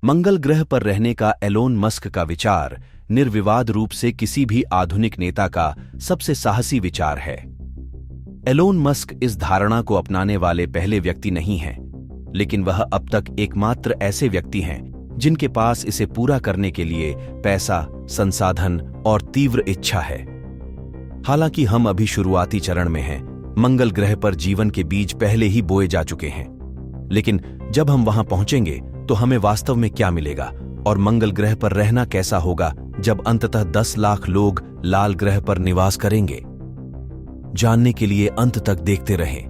मंगल ग्रह पर रहने का एलोन मस्क का विचार निर्विवाद रूप से किसी भी आधुनिक नेता का सबसे साहसी विचार है। एलोन मस्क इस धारणा को अपनाने वाले पहले व्यक्ति नहीं हैं, लेकिन वह अब तक एकमात्र ऐसे व्यक्ति हैं जिनके पास इसे पूरा करने के लिए पैसा, संसाधन और तीव्र इच्छा है। हालांकि हम अभी शुरुआती चरण में हैं, मंगल ग्रह पर जीवन के बीज पहले ही बोए जा चुके हैं, लेकिन जब हम वहां पहुंचेंगे तो हमें वास्तव में क्या मिलेगा और मंगल ग्रह पर रहना कैसा होगा जब अंततः 10 लाख लोग लाल ग्रह पर निवास करेंगे। जानने के लिए अंत तक देखते रहें।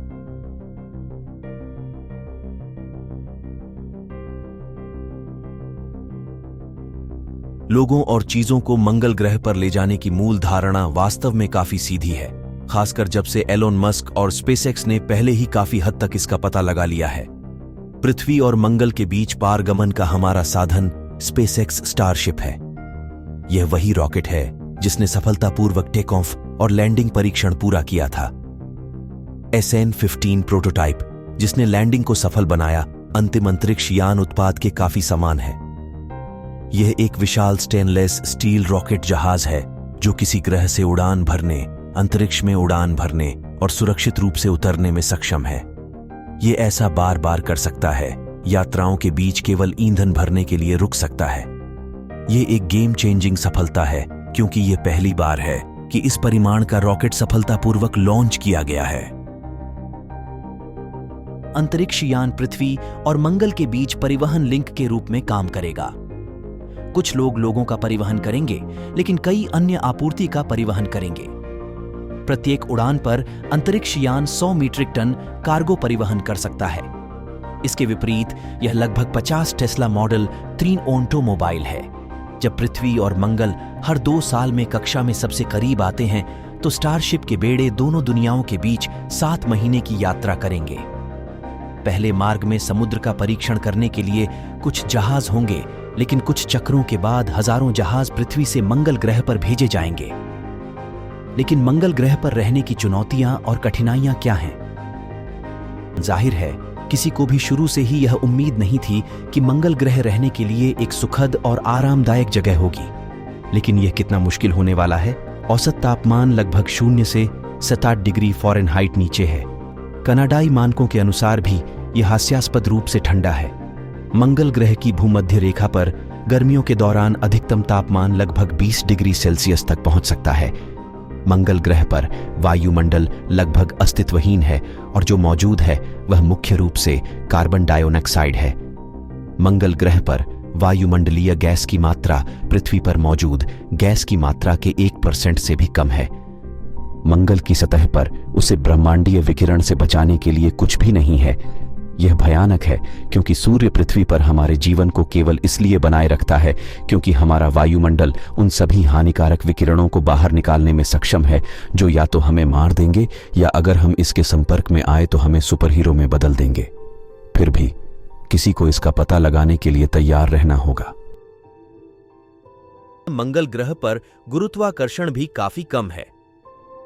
लोगों और चीजों को मंगल ग्रह पर ले जाने की मूल धारणा वास्तव में काफी सीधी है, खासकर जब से एलोन मस्क और स्पेसएक्स ने पहले ही काफी हद तक इसका पता लगा लिया है। पृथ्वी और मंगल के बीच पारगमन का हमारा साधन स्पेसएक्स स्टारशिप है। यह वही रॉकेट है जिसने सफलतापूर्वक टेक ऑफ और लैंडिंग परीक्षण पूरा किया था। SN-15 प्रोटोटाइप, जिसने लैंडिंग को सफल बनाया, अंतिम अंतरिक्ष यान उत्पाद के काफी समान है। यह एक विशाल स्टेनलेस स्टील रॉकेट जहाज है जो किसी ग्रह से उड़ान भरने, अंतरिक्ष में उड़ान भरने और सुरक्षित रूप से उतरने में सक्षम है। यह ऐसा बार बार कर सकता है, यात्राओं के बीच केवल ईंधन भरने के लिए रुक सकता है। यह एक गेम चेंजिंग सफलता है क्योंकि यह पहली बार है कि इस परिमाण का रॉकेट सफलतापूर्वक लॉन्च किया गया है। अंतरिक्ष यान पृथ्वी और मंगल के बीच परिवहन लिंक के रूप में काम करेगा। कुछ लोग लोगों का परिवहन करेंगे, लेकिन कई अन्य आपूर्ति का परिवहन करेंगे। प्रत्येक उड़ान पर अंतरिक्ष यान 100 मीट्रिक टन कार्गो परिवहन कर सकता है। इसके विपरीत यह लगभग 50 टेस्ला मॉडल 3 ऑटोमोबाइल है। जब पृथ्वी और मंगल हर 2 साल में कक्षा में सबसे करीब आते हैं, तो स्टारशिप के बेड़े दोनों दुनियाओं के बीच 7 महीने की यात्रा करेंगे। पहले मार्ग में समुद्र का परीक्षण करने के लिए कुछ जहाज होंगे, लेकिन कुछ चक्रों के बाद हजारों जहाज पृथ्वी से मंगल ग्रह पर भेजे जाएंगे। लेकिन मंगल ग्रह पर रहने की चुनौतियां और कठिनाइयां क्या हैं? जाहिर है, किसी को भी शुरू से ही यह उम्मीद नहीं थी कि मंगल ग्रह रहने के लिए एक सुखद और आरामदायक जगह होगी। लेकिन यह कितना मुश्किल होने वाला है। औसत तापमान लगभग 0 से 67 डिग्री फ़ारेनहाइट नीचे है। कनाडाई मानकों के अनुसार भी यह हास्यास्पद रूप से ठंडा है। मंगल ग्रह की भूमध्य रेखा पर गर्मियों के दौरान अधिकतम तापमान लगभग 20 डिग्री सेल्सियस तक पहुंच सकता है। मंगल ग्रह पर वायुमंडल लगभग अस्तित्वहीन है और जो मौजूद है वह मुख्य रूप से कार्बन डाइऑक्साइड है। मंगल ग्रह पर वायुमंडलीय गैस की मात्रा पृथ्वी पर मौजूद गैस की मात्रा के 1% से भी कम है। मंगल की सतह पर उसे ब्रह्मांडीय विकिरण से बचाने के लिए कुछ भी नहीं है। यह भयानक है क्योंकि सूर्य पृथ्वी पर हमारे जीवन को केवल इसलिए बनाए रखता है क्योंकि हमारा वायुमंडल उन सभी हानिकारक विकिरणों को बाहर निकालने में सक्षम है जो या तो हमें मार देंगे या अगर हम इसके संपर्क में आए तो हमें सुपरहीरो में बदल देंगे। फिर भी किसी को इसका पता लगाने के लिए तैयार रहना होगा। मंगल ग्रह पर गुरुत्वाकर्षण भी काफी कम है।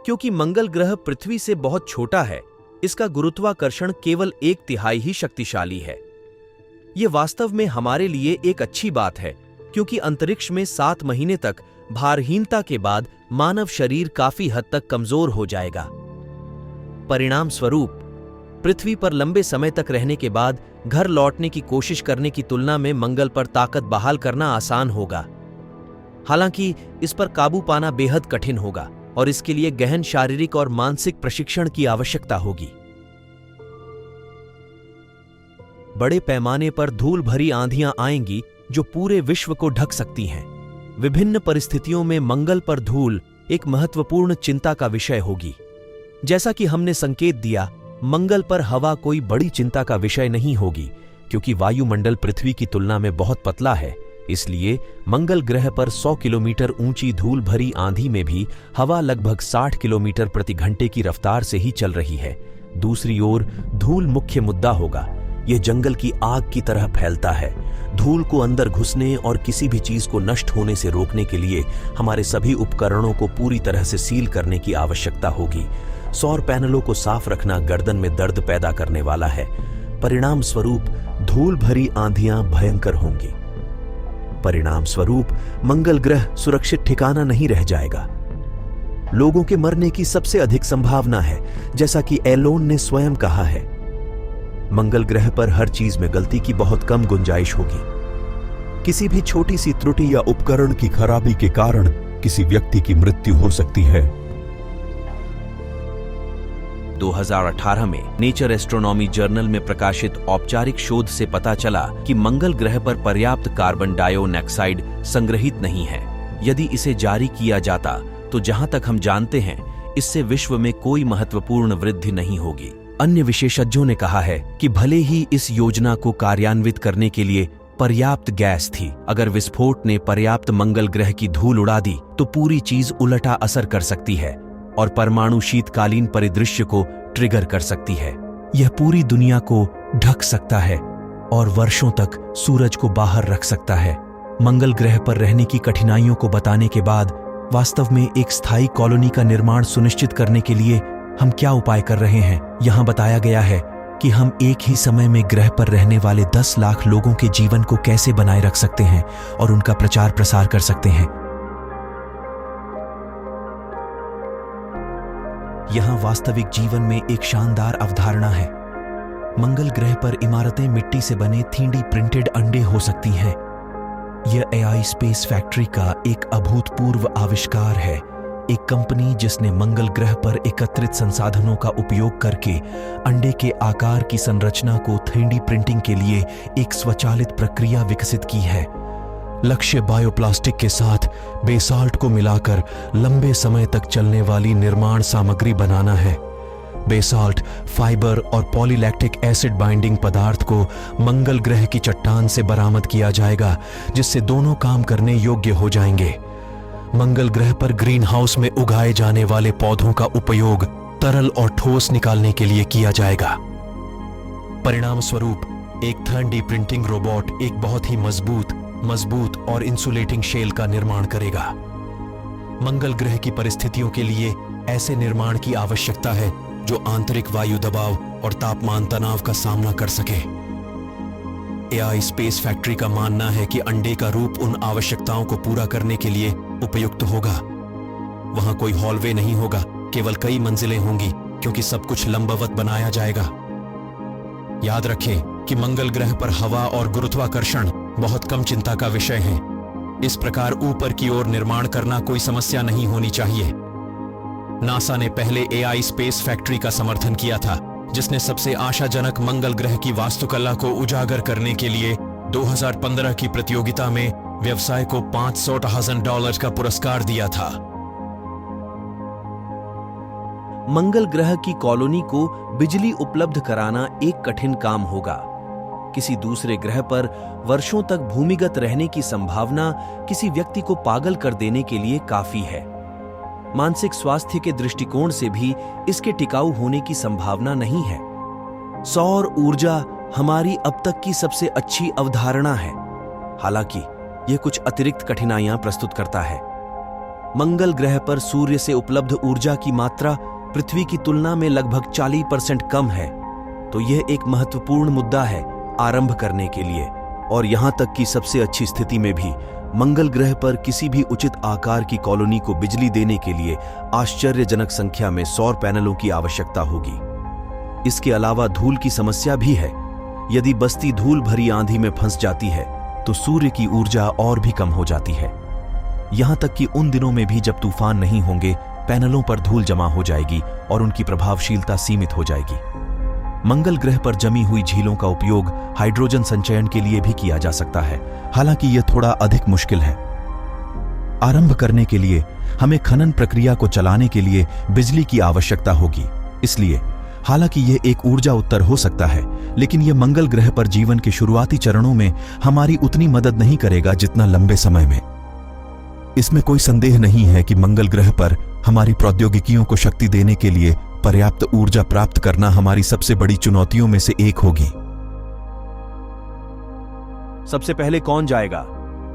क्योंकि मंगल ग्रह पृथ्वी से बहुत छोटा है, इसका गुरुत्वाकर्षण केवल 1/3 ही शक्तिशाली है। यह वास्तव में हमारे लिए एक अच्छी बात है, क्योंकि अंतरिक्ष में 7 महीने तक भारहीनता के बाद मानव शरीर काफी हद तक कमजोर हो जाएगा। परिणाम स्वरूप पृथ्वी पर लंबे समय तक रहने के बाद घर लौटने की कोशिश करने की तुलना में मंगल पर ताकत बहाल करना आसान होगा। हालांकि इस पर काबू पाना बेहद कठिन होगा और इसके लिए गहन शारीरिक और मानसिक प्रशिक्षण की आवश्यकता होगी। बड़े पैमाने पर धूल भरी आंधियां आएंगी जो पूरे विश्व को ढक सकती हैं। विभिन्न परिस्थितियों में मंगल पर धूल एक महत्वपूर्ण चिंता का विषय होगी। जैसा कि हमने संकेत दिया, मंगल पर हवा कोई बड़ी चिंता का विषय नहीं होगी, क्योंकि वायुमंडल पृथ्वी की तुलना में बहुत पतला है। इसलिए मंगल ग्रह पर 100 किलोमीटर ऊंची धूल भरी आंधी में भी हवा लगभग 60 किलोमीटर प्रति घंटे की रफ्तार से ही चल रही है। दूसरी ओर धूल मुख्य मुद्दा होगा। यह जंगल की आग की तरह फैलता है। धूल को अंदर घुसने और किसी भी चीज को नष्ट होने से रोकने के लिए हमारे सभी उपकरणों को पूरी तरह से सील करने की आवश्यकता होगी। सौर पैनलों को साफ रखना गर्दन में दर्द पैदा करने वाला है। परिणाम स्वरूप धूल भरी आंधियां भयंकर होंगी। परिणाम स्वरूप मंगल ग्रह सुरक्षित ठिकाना नहीं रह जाएगा। लोगों के मरने की सबसे अधिक संभावना है, जैसा कि एलोन ने स्वयं कहा है। मंगल ग्रह पर हर चीज में गलती की बहुत कम गुंजाइश होगी। किसी भी छोटी सी त्रुटि या उपकरण की खराबी के कारण किसी व्यक्ति की मृत्यु हो सकती है। 2018 में नेचर एस्ट्रोनॉमी जर्नल में प्रकाशित औपचारिक शोध से पता चला कि मंगल ग्रह पर पर्याप्त कार्बन डाइऑक्साइड संग्रहित नहीं है। यदि इसे जारी किया जाता तो जहां तक हम जानते हैं, इससे विश्व में कोई महत्वपूर्ण वृद्धि नहीं होगी। अन्य विशेषज्ञों ने कहा है कि भले ही इस योजना को कार्यान्वित करने के लिए पर्याप्त गैस थी, अगर विस्फोट ने पर्याप्त मंगल ग्रह की धूल उड़ा दी तो पूरी चीज उलटा असर कर सकती है और परमाणु शीतकालीन परिदृश्य को ट्रिगर कर सकती है। यह पूरी दुनिया को ढक सकता है और वर्षों तक सूरज को बाहर रख सकता है। मंगल ग्रह पर रहने की कठिनाइयों को बताने के बाद वास्तव में एक स्थायी कॉलोनी का निर्माण सुनिश्चित करने के लिए हम क्या उपाय कर रहे हैं। यहाँ बताया गया है कि हम एक ही समय में ग्रह पर रहने वाले 10 लाख लोगों के जीवन को कैसे बनाए रख सकते हैं और उनका प्रचार प्रसार कर सकते हैं। यहाँ वास्तविक जीवन में एक शानदार अवधारणा है। मंगल ग्रह पर इमारतें मिट्टी से बने 3D प्रिंटेड अंडे हो सकती हैं। यह AI स्पेस फैक्ट्री का एक अभूतपूर्व आविष्कार है। एक कंपनी जिसने मंगल ग्रह पर एकत्रित संसाधनों का उपयोग करके अंडे के आकार की संरचना को 3D प्रिंटिंग के लिए एक स्वचालित प्रक्रिया विकसित की है। लक्ष्य बायोप्लास्टिक के साथ बेसाल्ट को मिलाकर लंबे समय तक चलने वाली निर्माण सामग्री बनाना है। बेसाल्ट, फाइबर और पॉलीलैक्टिक एसिड बाइंडिंग पदार्थ को मंगल ग्रह की चट्टान से बरामद किया जाएगा, जिससे दोनों काम करने योग्य हो जाएंगे। मंगल ग्रह पर ग्रीन हाउस में उगाए जाने वाले पौधों का उपयोग तरल और ठोस निकालने के लिए किया जाएगा। परिणाम स्वरूप एक 3D प्रिंटिंग रोबोट एक बहुत ही मजबूत और इंसुलेटिंग शेल का निर्माण करेगा। मंगल ग्रह की परिस्थितियों के लिए ऐसे निर्माण की आवश्यकता है जो आंतरिक वायु दबाव और तापमान तनाव का सामना कर सके। AI स्पेस फैक्ट्री का मानना है कि अंडे का रूप उन आवश्यकताओं को पूरा करने के लिए उपयुक्त होगा। वहां कोई हॉलवे नहीं होगा, केवल कई मंजिलें होंगी, क्योंकि सब कुछ लंबवत बनाया जाएगा। याद रखें कि मंगल ग्रह पर हवा और गुरुत्वाकर्षण बहुत कम चिंता का विषय है। इस प्रकार ऊपर की ओर निर्माण करना कोई समस्या नहीं होनी चाहिए। नासा ने पहले AI स्पेस फैक्ट्री का समर्थन किया था, जिसने सबसे आशाजनक मंगल ग्रह की वास्तुकला को उजागर करने के लिए 2015 की प्रतियोगिता में व्यवसाय को $500,000 का पुरस्कार दिया था। मंगल ग्रह की कॉलोनी को बिजली उपलब्ध कराना एक कठिन काम होगा। किसी दूसरे ग्रह पर वर्षों तक भूमिगत रहने की संभावना किसी व्यक्ति को पागल कर देने के लिए काफी है। मानसिक स्वास्थ्य के दृष्टिकोण से भी इसके टिकाऊ होने की संभावना नहीं है। सौर ऊर्जा हमारी अब तक की सबसे अच्छी अवधारणा है, हालांकि यह कुछ अतिरिक्त कठिनाइयां प्रस्तुत करता है। मंगल ग्रह पर सूर्य से उपलब्ध ऊर्जा की मात्रा पृथ्वी की तुलना में लगभग 40% कम है, तो यह एक महत्वपूर्ण मुद्दा है आरंभ करने के लिए। और यहां तक कि सबसे अच्छी स्थिति में भी मंगल ग्रह पर किसी भी उचित आकार की कॉलोनी को बिजली देने के लिए आश्चर्यजनक संख्या में सौर पैनलों की आवश्यकता होगी। इसके अलावा धूल की समस्या भी है। यदि बस्ती धूल भरी आंधी में फंस जाती है तो सूर्य की ऊर्जा और भी कम हो जाती है। यहां तक कि उन दिनों में भी जब तूफान नहीं होंगे, पैनलों पर धूल जमा हो जाएगी और उनकी प्रभावशीलता सीमित हो जाएगी। मंगल ग्रह पर जमी हुई झीलों का उपयोग हाइड्रोजन संचयन के लिए भी किया जा सकता है, हालांकि यह थोड़ा अधिक मुश्किल है। आरंभ करने के लिए हमें खनन प्रक्रिया को चलाने के लिए बिजली की आवश्यकता होगी। इसलिए हालांकि यह एक ऊर्जा उत्तर हो सकता है, लेकिन यह मंगल ग्रह पर जीवन के शुरुआती चरणों में हमारी उतनी मदद नहीं करेगा जितना लंबे समय में। इसमें कोई संदेह नहीं है कि मंगल ग्रह पर हमारी प्रौद्योगिकियों को शक्ति देने के लिए पर्याप्त ऊर्जा प्राप्त करना हमारी सबसे बड़ी चुनौतियों में से एक होगी। सबसे पहले कौन जाएगा?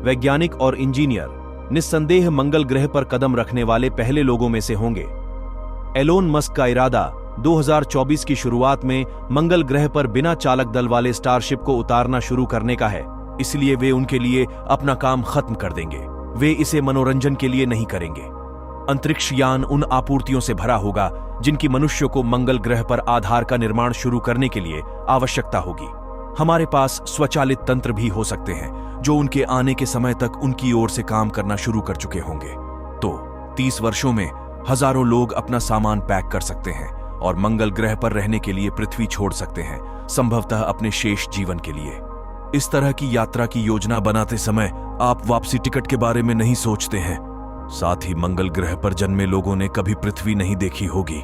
वैज्ञानिक और इंजीनियर निस्संदेह मंगल ग्रह पर कदम रखने वाले पहले लोगों में से होंगे। एलोन मस्क का इरादा 2024 की शुरुआत में मंगल ग्रह पर बिना चालक दल वाले स्टारशिप को उतारना शुरू करने का है। इसलिए वे उनके लिए अपना काम खत्म कर देंगे। वे इसे मनोरंजन के लिए नहीं करेंगे। अंतरिक्ष यान उन आपूर्तियों से भरा होगा जिनकी मनुष्यों को मंगल ग्रह पर आधार का निर्माण शुरू करने के लिए आवश्यकता होगी। हमारे पास स्वचालित तंत्र भी हो सकते हैं जो उनके आने के समय तक उनकी ओर से काम करना शुरू कर चुके होंगे। तो 30 वर्षों में हजारों लोग अपना सामान पैक कर सकते हैं और मंगल ग्रह पर रहने के लिए पृथ्वी छोड़ सकते हैं, संभवतः अपने शेष जीवन के लिए। इस तरह की यात्रा की योजना बनाते समय आप वापसी टिकट के बारे में नहीं सोचते हैं। साथ ही मंगल ग्रह पर जन्मे लोगों ने कभी पृथ्वी नहीं देखी होगी।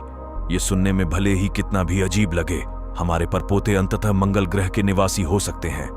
ये सुनने में भले ही कितना भी अजीब लगे, हमारे परपोते अंततः मंगल ग्रह के निवासी हो सकते हैं।